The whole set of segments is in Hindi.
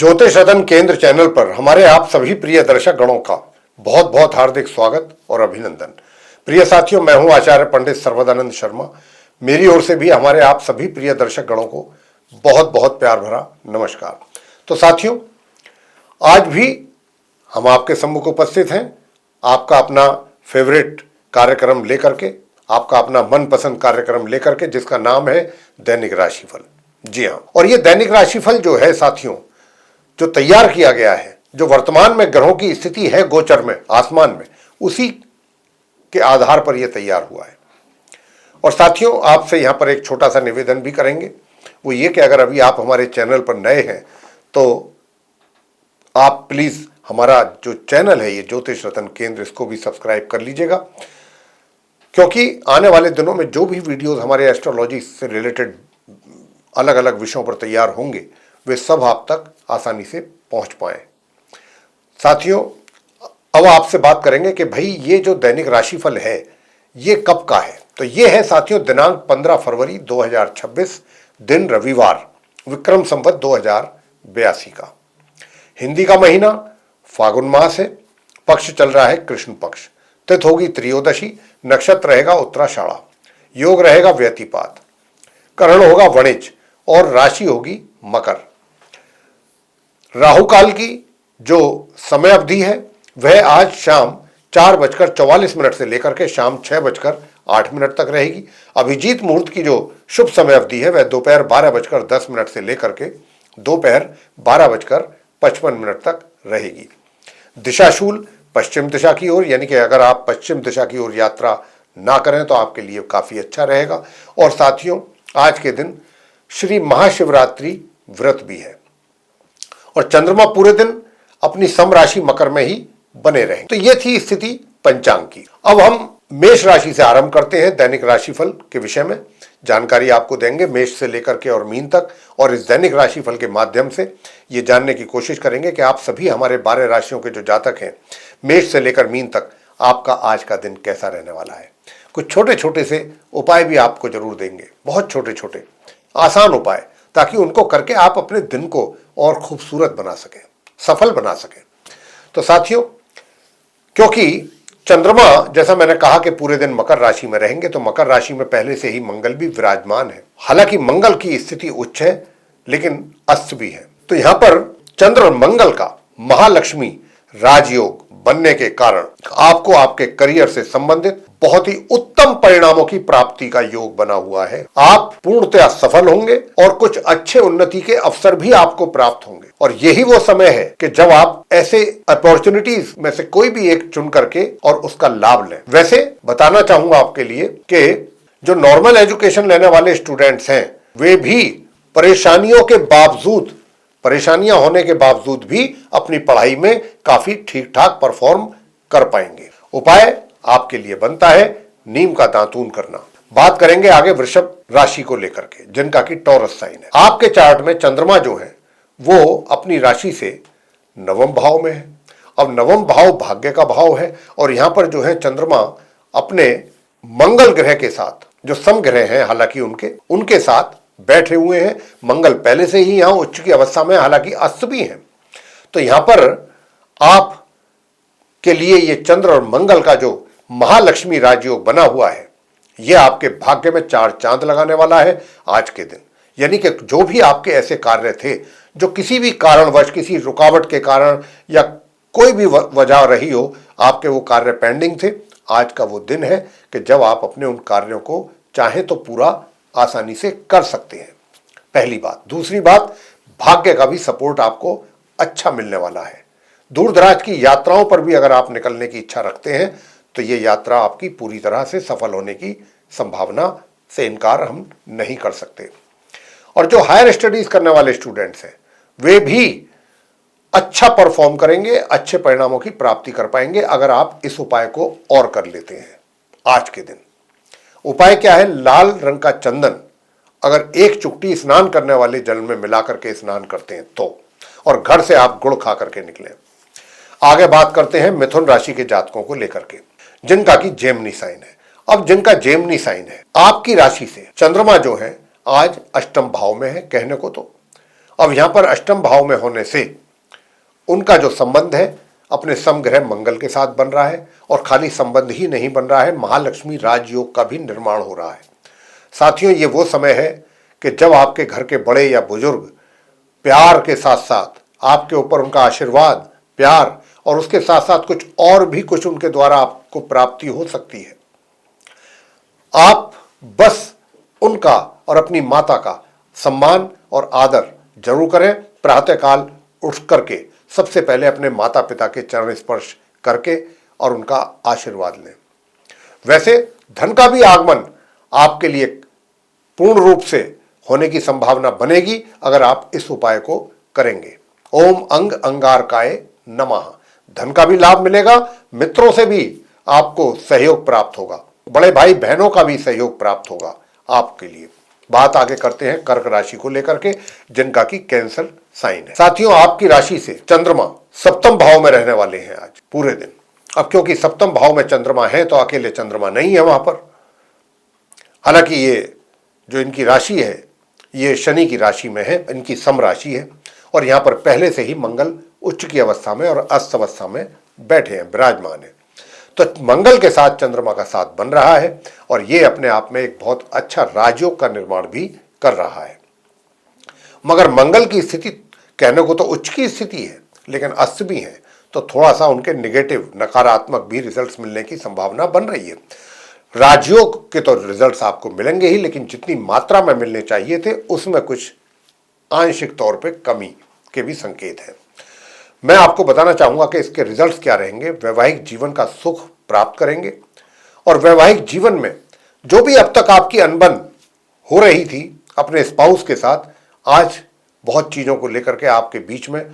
ज्योतिष रतन केंद्र चैनल पर हमारे आप सभी प्रिय दर्शक गणों का बहुत बहुत हार्दिक स्वागत और अभिनंदन। प्रिय साथियों, मैं हूं आचार्य पंडित सर्वदानंद शर्मा। मेरी ओर से भी हमारे आप सभी प्रिय दर्शक गणों को बहुत बहुत प्यार भरा नमस्कार। तो साथियों, आज भी हम आपके सम्मुख उपस्थित हैं, आपका अपना फेवरेट कार्यक्रम लेकर के, आपका अपना मनपसंद कार्यक्रम लेकर के, जिसका नाम है दैनिक राशिफल। जी हाँ, और ये दैनिक राशिफल जो है साथियों, जो तैयार किया गया है, जो वर्तमान में ग्रहों की स्थिति है गोचर में, आसमान में, उसी के आधार पर यह तैयार हुआ है। और साथियों, आपसे यहां पर एक छोटा सा निवेदन भी करेंगे, वो ये कि अगर अभी आप हमारे चैनल पर नए हैं तो आप प्लीज हमारा जो चैनल है ये ज्योतिष रतन केंद्र, इसको भी सब्सक्राइब कर लीजिएगा, क्योंकि आने वाले दिनों में जो भी वीडियोस हमारे एस्ट्रोलॉजी से रिलेटेड अलग अलग विषयों पर तैयार होंगे, वे सब आप तक आसानी से पहुंच पाए। साथियों, अब आपसे बात करेंगे कि भाई ये जो दैनिक राशिफल है ये कब का है। तो ये है साथियों दिनांक 15 फरवरी 2026, दिन रविवार, विक्रम संवत 2082 का। हिंदी का महीना फागुन मास है, पक्ष चल रहा है कृष्ण पक्ष, तिथि होगी त्रयोदशी, नक्षत्र रहेगा उत्तराषाढ़ा, योग रहेगा व्यतिपात, करण होगा वणिज और राशि होगी मकर। राहु काल की जो समय अवधि है वह आज शाम 4:44 से लेकर के शाम 6:08 तक रहेगी। अभिजीत मुहूर्त की जो शुभ समय अवधि है वह दोपहर 12:10 से लेकर के दोपहर 12:55 तक रहेगी। दिशाशूल पश्चिम दिशा की ओर, यानी कि अगर आप पश्चिम दिशा की ओर यात्रा ना करें तो आपके लिए काफी अच्छा रहेगा। और साथियों, आज के दिन श्री महाशिवरात्रि व्रत भी है और चंद्रमा पूरे दिन अपनी सम राशि मकर में ही बने रहेंगे। तो यह थी स्थिति पंचांग की। अब हम मेष राशि से आरंभ करते हैं। दैनिक राशिफल के विषय में जानकारी आपको देंगे, मेष से लेकर के और मीन तक। और इस दैनिक राशिफल के माध्यम से ये जानने की कोशिश करेंगे कि आप सभी हमारे 12 राशियों के जो जातक हैं, मेष से लेकर मीन तक, आपका आज का दिन कैसा रहने वाला है। कुछ छोटे छोटे से उपाय भी आपको जरूर देंगे, बहुत छोटे छोटे आसान उपाय, ताकि उनको करके आप अपने दिन को और खूबसूरत बना सकें, सफल बना सकें। तो साथियों, क्योंकि चंद्रमा, जैसा मैंने कहा कि पूरे दिन मकर राशि में रहेंगे, तो मकर राशि में पहले से ही मंगल भी विराजमान है। हालांकि मंगल की स्थिति उच्च है लेकिन अस्त भी है। तो यहां पर चंद्र और मंगल का महालक्ष्मी राजयोग बनने के कारण आपको आपके करियर से संबंधित बहुत ही उत्तम परिणामों की प्राप्ति का योग बना हुआ है। आप पूर्णतः सफल होंगे और कुछ अच्छे उन्नति के अवसर भी आपको प्राप्त होंगे। और यही वो समय है कि जब आप ऐसे अपॉर्चुनिटीज में से कोई भी एक चुन करके और उसका लाभ लें। वैसे बताना चाहूंगा आपके लिए कि जो नॉर्मल एजुकेशन लेने वाले स्टूडेंट्स हैं, वे भी परेशानियां होने के बावजूद भी अपनी पढ़ाई में काफी ठीक ठाक परफॉर्म कर पाएंगे। उपाय आपके लिए बनता है नीम का दातून करना। बात करेंगे आगे वृषभ राशि को लेकर के, जिनका कि टॉरस साइन है। आपके चार्ट में चंद्रमा जो है वो अपनी राशि से नवम भाव में है। अब नवम भाव भाग्य का भाव है और यहां पर जो है चंद्रमा अपने मंगल ग्रह के साथ, जो सम ग्रह हैं हालांकि उनके साथ बैठे हुए हैं। मंगल पहले से ही यहां उच्च की अवस्था में, हालांकि अस्त भी हैं। तो यहां पर आप के लिए ये चंद्र और मंगल का जो महालक्ष्मी राजयोग बना हुआ है, यह आपके भाग्य में 4 चांद लगाने वाला है आज के दिन। यानी कि जो भी आपके ऐसे कार्य थे जो किसी भी कारणवश, किसी रुकावट के कारण या कोई भी वजह रही हो, आपके वो कार्य पेंडिंग थे, आज का वो दिन है कि जब आप अपने उन कार्यों को चाहे तो पूरा आसानी से कर सकते हैं। पहली बात। दूसरी बात, भाग्य का भी सपोर्ट आपको अच्छा मिलने वाला है। दूर दराज की यात्राओं पर भी अगर आप निकलने की इच्छा रखते हैं तो ये यात्रा आपकी पूरी तरह से सफल होने की संभावना से इनकार हम नहीं कर सकते। और जो हायर स्टडीज करने वाले स्टूडेंट्स हैं, वे भी अच्छा परफॉर्म करेंगे, अच्छे परिणामों की प्राप्ति कर पाएंगे अगर आप इस उपाय को और कर लेते हैं आज के दिन। उपाय क्या है? लाल रंग का चंदन अगर एक चुटकी स्नान करने वाले जल में मिलाकर के स्नान करते हैं तो, और घर से आप गुड़ खा करके निकले। आगे बात करते हैं मिथुन राशि के जातकों को लेकर के, जिनका कि जेमिनी साइन है। अब जिनका जेमिनी साइन है, आपकी राशि से चंद्रमा जो है आज अष्टम भाव में है कहने को तो, अब यहां पर अष्टम भाव में होने से उनका जो संबंध है अपने समग्रह मंगल के साथ बन रहा है, और खाली संबंध ही नहीं बन रहा है, महालक्ष्मी राजयोग का भी निर्माण हो रहा है। साथियों, ये वो समय है कि जब आपके घर के बड़े या बुजुर्ग प्यार के साथ साथ आपके ऊपर उनका आशीर्वाद, प्यार, और उसके साथ साथ कुछ और भी कुछ उनके द्वारा आपको प्राप्ति हो सकती है। आप बस उनका और अपनी माता का सम्मान और आदर जरूर करें। प्रातःकाल उठ करके सबसे पहले अपने माता पिता के चरण स्पर्श करके और उनका आशीर्वाद लें। वैसे धन का भी आगमन आपके लिए पूर्ण रूप से होने की संभावना बनेगी अगर आप इस उपाय को करेंगे। ओम अंग अंगारकाय नमः। धन का भी लाभ मिलेगा, मित्रों से भी आपको सहयोग प्राप्त होगा, बड़े भाई बहनों का भी सहयोग प्राप्त होगा आपके लिए। बात आगे करते हैं कर्क राशि को लेकर के, जिनका की कैंसर साइन है। साथियों, आपकी राशि से चंद्रमा सप्तम भाव में रहने वाले हैं आज पूरे दिन। अब क्योंकि सप्तम भाव में चंद्रमा है तो अकेले चंद्रमा नहीं है वहां पर। हालांकि ये जो इनकी राशि है ये शनि की राशि में है, इनकी सम राशि है, और यहां पर पहले से ही मंगल उच्च की अवस्था में और अस्त अवस्था में बैठे हैं, विराजमान है। तो मंगल के साथ चंद्रमा का साथ बन रहा है, और ये अपने आप में एक बहुत अच्छा राजयोग का निर्माण भी कर रहा है। मगर मंगल की स्थिति कहने को तो उच्च की स्थिति है, लेकिन अस्त भी है, तो थोड़ा सा उनके नेगेटिव, नकारात्मक भी रिजल्ट्स मिलने की संभावना बन रही है। राजयोग के तो रिजल्ट्स आपको मिलेंगे ही, लेकिन जितनी मात्रा में मिलने चाहिए थे उसमें कुछ आंशिक तौर पे कमी के भी संकेत हैं। मैं आपको बताना चाहूंगा कि इसके रिजल्ट्स क्या रहेंगे। वैवाहिक जीवन का सुख प्राप्त करेंगे, और वैवाहिक जीवन में जो भी अब तक आपकी अनबन हो रही थी अपने स्पाउस के साथ, आज बहुत चीज़ों को लेकर के आपके बीच में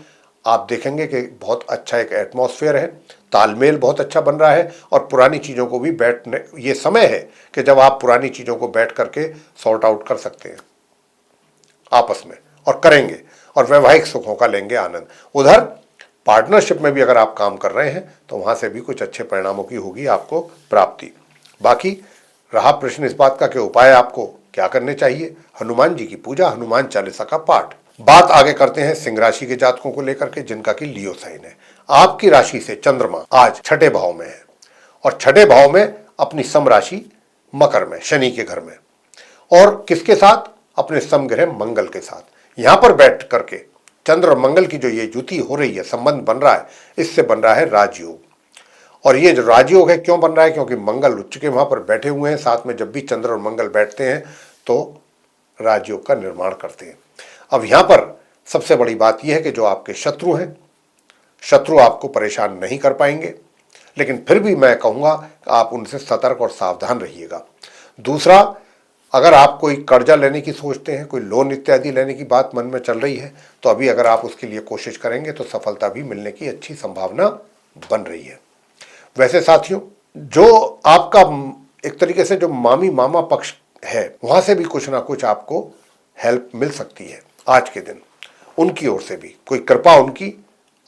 आप देखेंगे कि बहुत अच्छा एक एटमॉस्फेयर है, तालमेल बहुत अच्छा बन रहा है, और पुरानी चीज़ों को भी बैठने, ये समय है कि जब आप पुरानी चीज़ों को बैठ करके सॉर्ट आउट कर सकते हैं आपस में, और करेंगे, और वैवाहिक सुखों का लेंगे आनंद। उधर पार्टनरशिप में भी अगर आप काम कर रहे हैं तो वहाँ से भी कुछ अच्छे परिणामों की होगी आपको प्राप्ति। बाकी रहा प्रश्न इस बात का कि उपाय आपको क्या करने चाहिए। हनुमान जी की पूजा, हनुमान चालीसा का पाठ। बात आगे करते हैं सिंह राशि के जातकों को लेकर के, जिनका कि लियो साइन है। आपकी राशि से चंद्रमा आज छठे भाव में है, और छठे भाव में अपनी सम राशि मकर में, शनि के घर में, और किसके साथ, अपने समग्रह मंगल के साथ। यहां पर बैठ करके चंद्र और मंगल की जो ये युति हो रही है, संबंध बन रहा है, इससे बन रहा है राजयोग। और ये जो राजयोग है क्यों बन रहा है, क्योंकि मंगल उच्च के वहां पर बैठे हुए हैं। साथ में जब भी चंद्र और मंगल बैठते हैं तो राजयोग का निर्माण करते हैं। अब यहां पर सबसे बड़ी बात यह है कि जो आपके शत्रु हैं, शत्रु आपको परेशान नहीं कर पाएंगे, लेकिन फिर भी मैं कहूंगा कि आप उनसे सतर्क और सावधान रहिएगा। दूसरा, अगर आप कोई कर्जा लेने की सोचते हैं, कोई लोन इत्यादि लेने की बात मन में चल रही है, तो अभी अगर आप उसके लिए कोशिश करेंगे तो सफलता भी मिलने की अच्छी संभावना बन रही है। वैसे साथियों, जो आपका एक तरीके से जो मामी मामा पक्ष है, वहां से भी कुछ ना कुछ आपको हेल्प मिल सकती है आज के दिन। उनकी ओर से भी कोई कृपा उनकी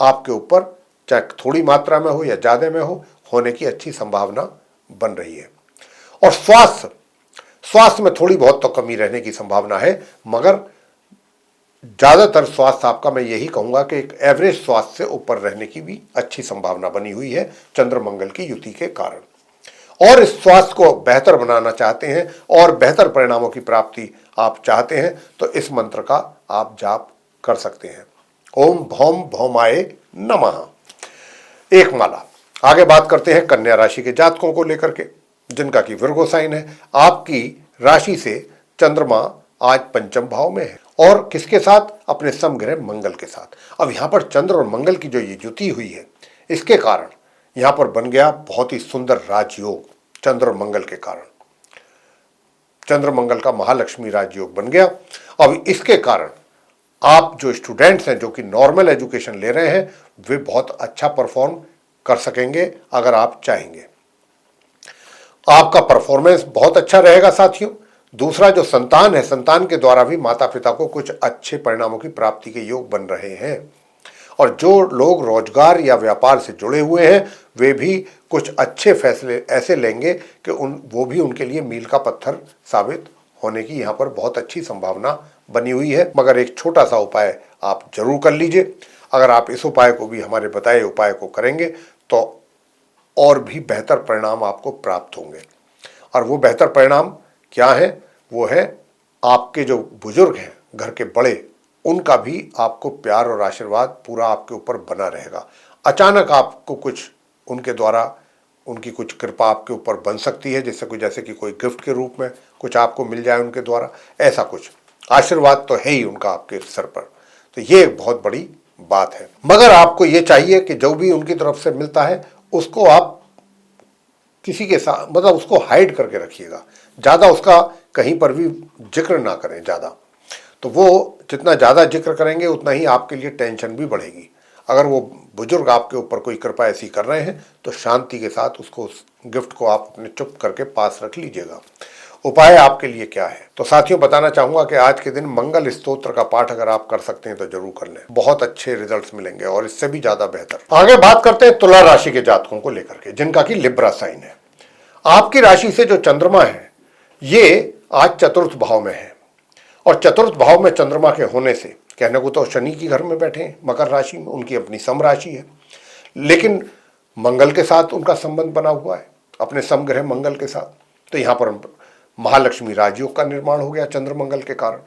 आपके ऊपर, चाहे थोड़ी मात्रा में हो या ज्यादा में हो, होने की अच्छी संभावना बन रही है। और स्वास्थ्य में थोड़ी बहुत तो कमी रहने की संभावना है, मगर ज्यादातर स्वास्थ्य आपका, मैं यही कहूंगा कि एक एवरेज स्वास्थ्य से ऊपर रहने की भी अच्छी संभावना बनी हुई है चंद्र मंगल की युति के कारण। और इस स्वास्थ्य को बेहतर बनाना चाहते हैं और बेहतर परिणामों की प्राप्ति आप चाहते हैं तो इस मंत्र का आप जाप कर सकते हैं। ओम भौम भौमाय नमः, एक माला। आगे बात करते हैं कन्या राशि के जातकों को लेकर के, जिनका की विर्गो साइन है। आपकी राशि से चंद्रमा आज पंचम भाव में है, और किसके साथ, अपने समग्रह मंगल के साथ। अब यहां पर चंद्र और मंगल की जो ये युति हुई है, इसके कारण यहां पर बन गया बहुत ही सुंदर राजयोग। चंद्र और मंगल के कारण चंद्र मंगल का महालक्ष्मी राजयोग बन गया। अब इसके कारण आप जो स्टूडेंट्स हैं, जो कि नॉर्मल एजुकेशन ले रहे हैं, वे बहुत अच्छा परफॉर्म कर सकेंगे अगर आप चाहेंगे। आपका परफॉर्मेंस बहुत अच्छा रहेगा साथियों। दूसरा, जो संतान है, संतान के द्वारा भी माता पिता को कुछ अच्छे परिणामों की प्राप्ति के योग बन रहे हैं। और जो लोग रोजगार या व्यापार से जुड़े हुए हैं, वे भी कुछ अच्छे फैसले ऐसे लेंगे कि वो भी उनके लिए मील का पत्थर साबित होने की यहाँ पर बहुत अच्छी संभावना बनी हुई है, मगर एक छोटा सा उपाय आप जरूर कर लीजिए। अगर आप इस उपाय को भी, हमारे बताए उपाय को करेंगे तो और भी बेहतर परिणाम आपको प्राप्त होंगे। और वो बेहतर परिणाम क्या है? वो है आपके जो बुजुर्ग हैं, घर के बड़े, उनका भी आपको प्यार और आशीर्वाद पूरा आपके ऊपर बना रहेगा। अचानक आपको कुछ उनके द्वारा, उनकी कुछ कृपा आपके ऊपर बन सकती है, जैसे कि कोई गिफ्ट के रूप में कुछ आपको मिल जाए उनके द्वारा, ऐसा कुछ आशीर्वाद तो है ही उनका आपके सर पर। तो ये एक बहुत बड़ी बात है। मगर आपको ये चाहिए कि जो भी उनकी तरफ से मिलता है उसको आप किसी के साथ, मतलब उसको हाइड करके रखिएगा, ज़्यादा उसका कहीं पर भी जिक्र ना करें ज़्यादा। तो वो जितना ज़्यादा जिक्र करेंगे उतना ही आपके लिए टेंशन भी बढ़ेगी। अगर वो बुजुर्ग आपके ऊपर कोई कृपा ऐसी कर रहे हैं तो शांति के साथ उसको, उस गिफ्ट को आप अपने चुप करके पास रख लीजिएगा। उपाय आपके लिए क्या है? तो साथियों, बताना चाहूंगा कि आज के दिन मंगल स्तोत्र का पाठ अगर आप कर सकते हैं तो जरूर कर लें, बहुत अच्छे रिजल्ट्स मिलेंगे और इससे भी ज्यादा बेहतर। आगे बात करते हैं तुला राशि के जातकों को लेकर के, जिनका कि लिब्रा साइन है। आपकी राशि से जो चंद्रमा है ये आज चतुर्थ भाव में है, और चतुर्थ भाव में चंद्रमा के होने से, कहने को तो शनि की घर में बैठे हैं मकर राशि में, उनकी अपनी सम राशि है, लेकिन मंगल के साथ उनका संबंध बना हुआ है, अपने समग्रह मंगल के साथ। तो यहाँ पर महालक्ष्मी राजयोग का निर्माण हो गया चंद्र मंगल के कारण,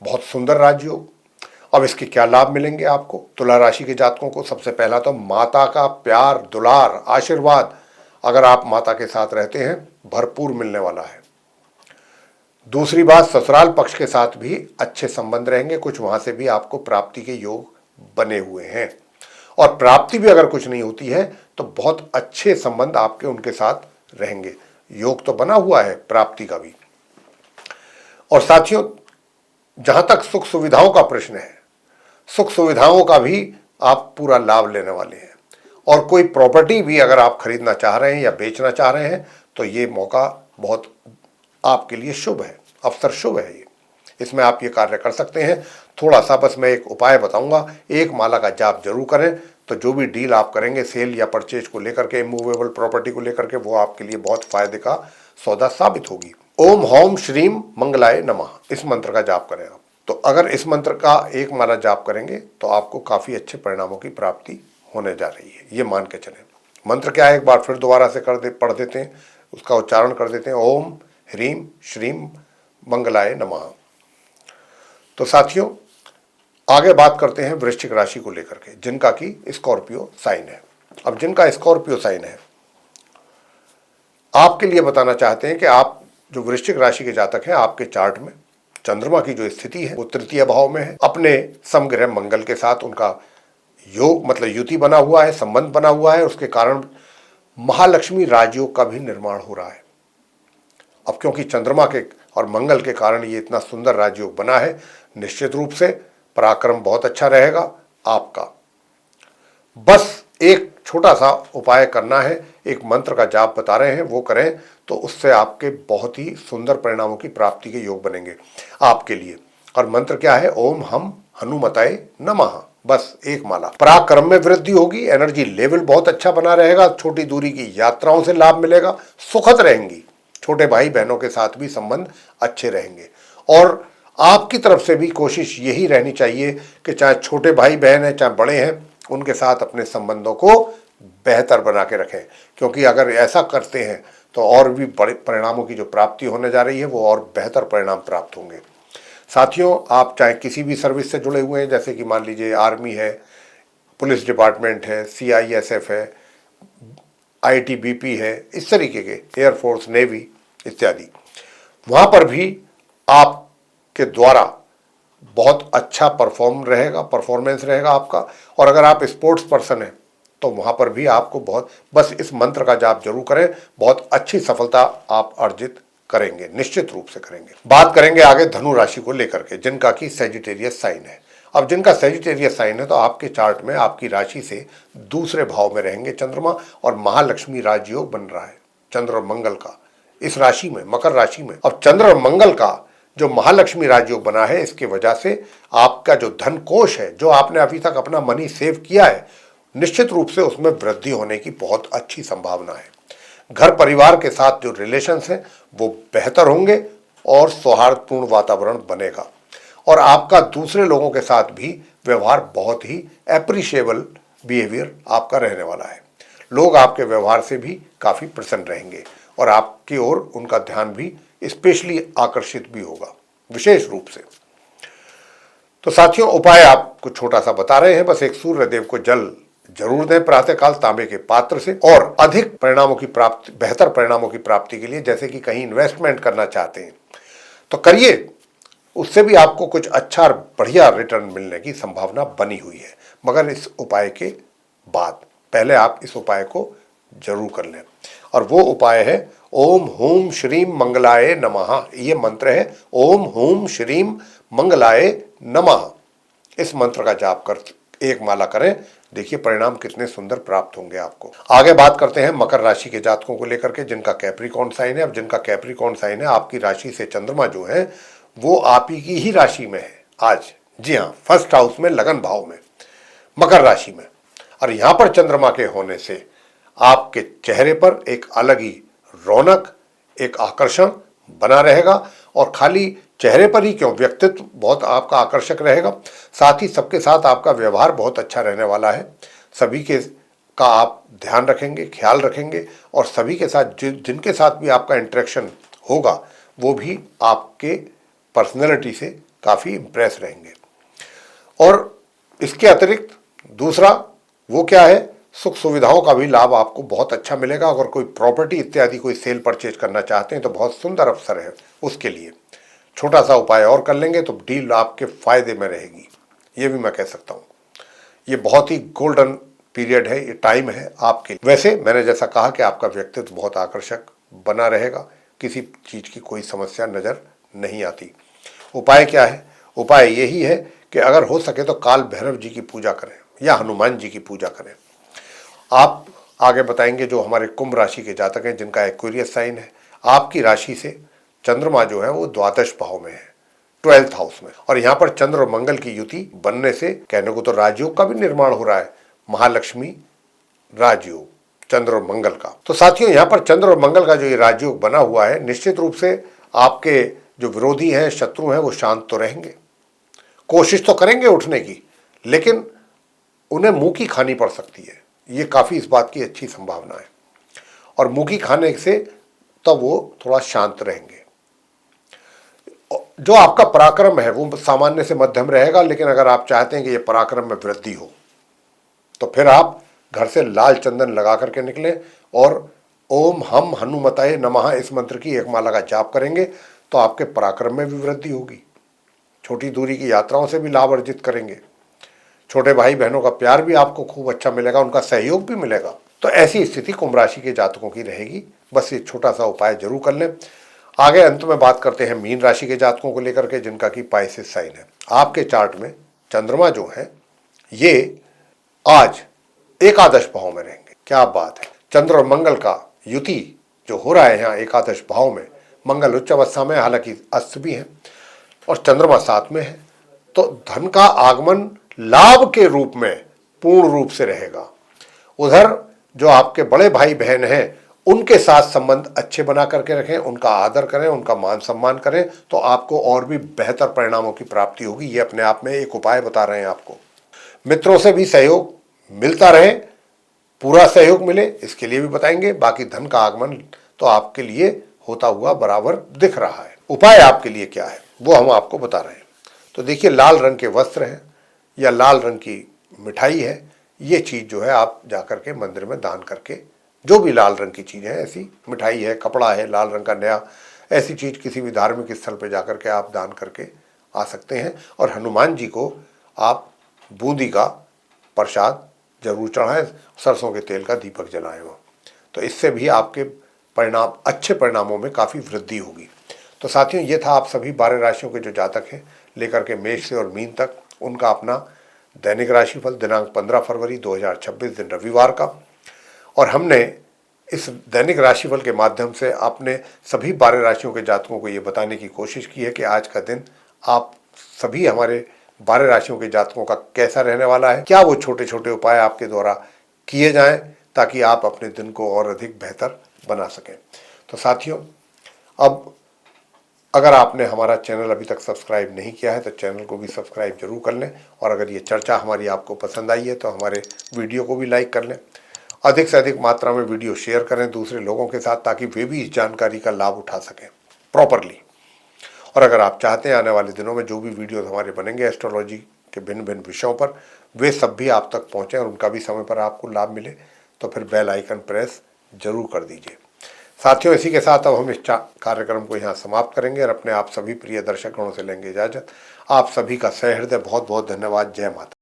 बहुत सुंदर राजयोग। अब इसके क्या लाभ मिलेंगे आपको तुला राशि के जातकों को? सबसे पहला तो माता का प्यार, दुलार, आशीर्वाद, अगर आप माता के साथ रहते हैं, भरपूर मिलने वाला है। दूसरी बात, ससुराल पक्ष के साथ भी अच्छे संबंध रहेंगे, कुछ वहां से भी आपको प्राप्ति के योग बने हुए हैं। और प्राप्ति भी अगर कुछ नहीं होती है तो बहुत अच्छे संबंध आपके उनके साथ रहेंगे, योग तो बना हुआ है प्राप्ति का भी। और साथियों, जहां तक सुख सुविधाओं का प्रश्न है, सुख सुविधाओं का भी आप पूरा लाभ लेने वाले हैं। और कोई प्रॉपर्टी भी अगर आप खरीदना चाह रहे हैं या बेचना चाह रहे हैं तो ये मौका बहुत आपके लिए शुभ है, अवसर शुभ है। ये इसमें आप ये कार्य कर सकते हैं। थोड़ा सा बस मैं एक उपाय बताऊंगा, एक माला का जाप जरूर करें, तो जो भी डील आप करेंगे सेल या परचेज को लेकर के, मूवेबल प्रॉपर्टी को लेकर के, वो आपके लिए बहुत फायदे का सौदा साबित होगी। ओम हौम श्रीम मंगलाय नमः, इस मंत्र का जाप करें आप। तो अगर इस मंत्र का एक माला जाप करेंगे तो आपको काफी अच्छे परिणामों की प्राप्ति होने जा रही है, ये मान के चलें। मंत्र क्या है, एक बार फिर दोबारा से पढ़ देते हैं, उसका उच्चारण कर देते हैं, ओम ह्रीम श्रीम मंगलाय नमः। तो साथियों, आगे बात करते हैं वृश्चिक राशि को लेकर के, जिनका कि स्कॉर्पियो साइन है। अब जिनका स्कॉर्पियो साइन है, आपके लिए बताना चाहते हैं कि आप जो वृश्चिक राशि के जातक हैं, आपके चार्ट में चंद्रमा की जो स्थिति है वो तृतीय भाव में है, अपने समग्रह मंगल के साथ उनका योग, मतलब युति बना हुआ है, संबंध बना हुआ है। उसके कारण महालक्ष्मी राजयोग का भी निर्माण हो रहा है। अब क्योंकि चंद्रमा के और मंगल के कारण ये इतना सुंदर राजयोग बना है, निश्चित रूप से पराक्रम बहुत अच्छा रहेगा आपका। बस एक छोटा सा उपाय करना है, एक मंत्र का जाप बता रहे हैं, वो करें तो उससे आपके बहुत ही सुंदर परिणामों की प्राप्ति के योग बनेंगे आपके लिए। और मंत्र क्या है, ओम हम हनुमताय नमः, बस एक माला। पराक्रम में वृद्धि होगी, एनर्जी लेवल बहुत अच्छा बना रहेगा, छोटी दूरी की यात्राओं से लाभ मिलेगा, सुखद रहेंगी, छोटे भाई बहनों के साथ भी संबंध अच्छे रहेंगे। और आपकी तरफ से भी कोशिश यही रहनी चाहिए कि चाहे छोटे भाई बहन हैं चाहे बड़े हैं, उनके साथ अपने संबंधों को बेहतर बना के रखें, क्योंकि अगर ऐसा करते हैं तो और भी बड़े परिणामों की जो प्राप्ति होने जा रही है वो और बेहतर परिणाम प्राप्त होंगे। साथियों, आप चाहे किसी भी सर्विस से जुड़े हुए हैं, जैसे कि मान लीजिए आर्मी है, पुलिस डिपार्टमेंट है, CISF है, ITBP है, इस तरीके के, एयरफोर्स, नेवी इत्यादि, वहाँ पर भी आपके द्वारा बहुत अच्छा परफॉर्मेंस रहेगा आपका। और अगर आप स्पोर्ट्स पर्सन हैं तो वहाँ पर भी आपको बहुत, बस इस मंत्र का जाप जरूर करें, बहुत अच्छी सफलता आप अर्जित करेंगे, निश्चित रूप से करेंगे। बात करेंगे आगे धनु राशि को लेकर के, जिनका कि सेजिटेरियस साइन है। अब जिनका सेजिटेरियस साइन है तो आपके चार्ट में आपकी राशि से दूसरे भाव में रहेंगे चंद्रमा, और महालक्ष्मी राजयोग बन रहा है चंद्र और मंगल का इस राशि में, मकर राशि में। अब चंद्र और मंगल का जो महालक्ष्मी राजयोग बना है, इसके वजह से आपका जो धन कोष है, जो आपने अभी तक अपना मनी सेव किया है, निश्चित रूप से उसमें वृद्धि होने की बहुत अच्छी संभावना है। घर परिवार के साथ जो रिलेशंस हैं वो बेहतर होंगे और सौहार्दपूर्ण वातावरण बनेगा। और आपका दूसरे लोगों के साथ भी व्यवहार बहुत ही एप्रिशिएबल बिहेवियर आपका रहने वाला है। लोग आपके व्यवहार से भी काफ़ी प्रसन्न रहेंगे और आपकी ओर उनका ध्यान भी स्पेशली आकर्षित भी होगा विशेष रूप से। तो साथियों, उपाय आपको छोटा सा बता रहे हैं, बस एक सूर्य देव को जल जरूर दें प्रातःकाल तांबे के पात्र से। और अधिक परिणामों की प्राप्ति, बेहतर परिणामों की प्राप्ति के लिए जैसे कि कहीं इन्वेस्टमेंट करना चाहते हैं तो करिए, उससे भी आपको कुछ अच्छा और बढ़िया रिटर्न मिलने की संभावना बनी हुई है। मगर इस उपाय के बाद पहले आप इस उपाय को जरूर कर लें, और वो उपाय है ओम हूम श्रीम मंगलाय नमः। ये मंत्र है ओम हूम श्रीम मंगलाय नमः। इस मंत्र का जाप कर एक माला करें, देखिए परिणाम कितने सुंदर प्राप्त होंगे आपको। आगे बात करते हैं मकर राशि के जातकों को लेकर के, जिनका कैप्रिकॉर्न साइन है। अब जिनका कैप्रिकॉर्न साइन है, आपकी राशि से चंद्रमा जो है वो आप ही की ही राशि में है आज। जी हाँ, फर्स्ट हाउस में, लगन भाव में, मकर राशि में। और यहां पर चंद्रमा के होने से आपके चेहरे पर एक अलग ही रौनक, एक आकर्षण बना रहेगा। और खाली चेहरे पर ही क्यों, व्यक्तित्व बहुत आपका आकर्षक रहेगा। साथ ही सबके साथ आपका व्यवहार बहुत अच्छा रहने वाला है। सभी के का आप ध्यान रखेंगे, ख्याल रखेंगे, और सभी के साथ जिनके साथ भी आपका इंटरेक्शन होगा वो भी आपके पर्सनैलिटी से काफ़ी इम्प्रेस रहेंगे। और इसके अतिरिक्त दूसरा वो क्या है, सुख सुविधाओं का भी लाभ आपको बहुत अच्छा मिलेगा। अगर कोई प्रॉपर्टी इत्यादि कोई सेल परचेज करना चाहते हैं तो बहुत सुंदर अवसर है उसके लिए। छोटा सा उपाय और कर लेंगे तो डील आपके फायदे में रहेगी, ये भी मैं कह सकता हूँ। ये बहुत ही गोल्डन पीरियड है, ये टाइम है आपके। वैसे मैंने जैसा कहा कि आपका व्यक्तित्व बहुत आकर्षक बना रहेगा, किसी चीज़ की कोई समस्या नज़र नहीं आती। उपाय क्या है? उपाय यही है कि अगर हो सके तो काल भैरव जी की पूजा करें या हनुमान जी की पूजा करें। आप आगे बताएंगे जो हमारे कुंभ राशि के जातक हैं, जिनका एक्वेरियस साइन है, आपकी राशि से चंद्रमा जो है वो द्वादश भाव में है, 12th हाउस में। और यहाँ पर चंद्र और मंगल की युति बनने से कहने को तो राजयोग का भी निर्माण हो रहा है, महालक्ष्मी राजयोग, चंद्र और मंगल का। तो साथियों, यहाँ पर चंद्र और मंगल का जो ये राजयोग बना हुआ है, निश्चित रूप से आपके जो विरोधी हैं, शत्रु हैं, वो शांत तो रहेंगे, कोशिश तो करेंगे उठने की, लेकिन उन्हें मुंह की खानी पड़ सकती है। ये काफ़ी इस बात की अच्छी संभावना है। और मुंह की खाने से तब वो थोड़ा शांत रहेंगे। जो आपका पराक्रम है वो सामान्य से मध्यम रहेगा, लेकिन अगर आप चाहते हैं कि ये पराक्रम में वृद्धि हो तो फिर आप घर से लाल चंदन लगा करके निकलें और ओम हम हनुमताय नमः इस मंत्र की एक माला का जाप करेंगे तो आपके पराक्रम में भी वृद्धि होगी। छोटी दूरी की यात्राओं से भी लाभ अर्जित करेंगे। छोटे भाई बहनों का प्यार भी आपको खूब अच्छा मिलेगा, उनका सहयोग भी मिलेगा। तो ऐसी स्थिति कुंभ राशि के जातकों की रहेगी। बस ये छोटा सा उपाय जरूर कर लें। आगे अंत में बात करते हैं मीन राशि के जातकों को लेकर के, जिनका कि पाइसेस साइन है। आपके चार्ट में चंद्रमा जो है ये आज एकादश भाव में रहेंगे। क्या बात है! चंद्र और मंगल का युति जो हो रहा है यहाँ एकादश भाव में, मंगल उच्च अवस्था में, हालांकि अस्त भी है, और चंद्रमा साथ में है। तो धन का आगमन लाभ के रूप में पूर्ण रूप से रहेगा। उधर जो आपके बड़े भाई बहन हैं उनके साथ संबंध अच्छे बना करके रखें, उनका आदर करें, उनका मान सम्मान करें, तो आपको और भी बेहतर परिणामों की प्राप्ति होगी। ये अपने आप में एक उपाय बता रहे हैं आपको। मित्रों से भी सहयोग मिलता रहे, पूरा सहयोग मिले, इसके लिए भी बताएंगे। बाकी धन का आगमन तो आपके लिए होता हुआ बराबर दिख रहा है। उपाय आपके लिए क्या है वो हम आपको बता रहे हैं। तो देखिए, लाल रंग के वस्त्र हैं या लाल रंग की मिठाई है, ये चीज़ जो है आप जाकर के मंदिर में दान करके, जो भी लाल रंग की चीज़ है, ऐसी मिठाई है, कपड़ा है लाल रंग का नया, ऐसी चीज़ किसी भी धार्मिक स्थल पर जाकर के आप दान करके आ सकते हैं। और हनुमान जी को आप बूंदी का प्रसाद जरूर चढ़ाएं, सरसों के तेल का दीपक जलाएं वो, तो इससे भी आपके परिणाम, अच्छे परिणामों में काफ़ी वृद्धि होगी। तो साथियों, ये था आप सभी 12 राशियों के जो जातक हैं लेकर के मेष से और मीन तक, उनका अपना दैनिक राशिफल दिनांक 15 फरवरी 2026 दिन रविवार का। और हमने इस दैनिक राशिफल के माध्यम से अपने सभी 12 राशियों के जातकों को ये बताने की कोशिश की है कि आज का दिन आप सभी हमारे 12 राशियों के जातकों का कैसा रहने वाला है, क्या वो छोटे छोटे उपाय आपके द्वारा किए जाएं ताकि आप अपने दिन को और अधिक बेहतर बना सकें। तो साथियों, अब अगर आपने हमारा चैनल अभी तक सब्सक्राइब नहीं किया है तो चैनल को भी सब्सक्राइब जरूर कर लें, और अगर ये चर्चा हमारी आपको पसंद आई है तो हमारे वीडियो को भी लाइक कर लें। अधिक से अधिक मात्रा में वीडियो शेयर करें दूसरे लोगों के साथ, ताकि वे भी इस जानकारी का लाभ उठा सकें प्रॉपरली। और अगर आप चाहते हैं आने वाले दिनों में जो भी वीडियोस हमारे बनेंगे एस्ट्रोलॉजी के भिन्न भिन्न विषयों पर, वे सब भी आप तक पहुंचे और उनका भी समय पर आपको लाभ मिले, तो फिर बेल आइकन प्रेस जरूर कर दीजिए। साथियों, इसी के साथ अब हम इस कार्यक्रम को यहाँ समाप्त करेंगे और अपने आप सभी प्रिय दर्शकों से लेंगे इजाजत। आप सभी का सहृदय बहुत बहुत धन्यवाद। जय माता।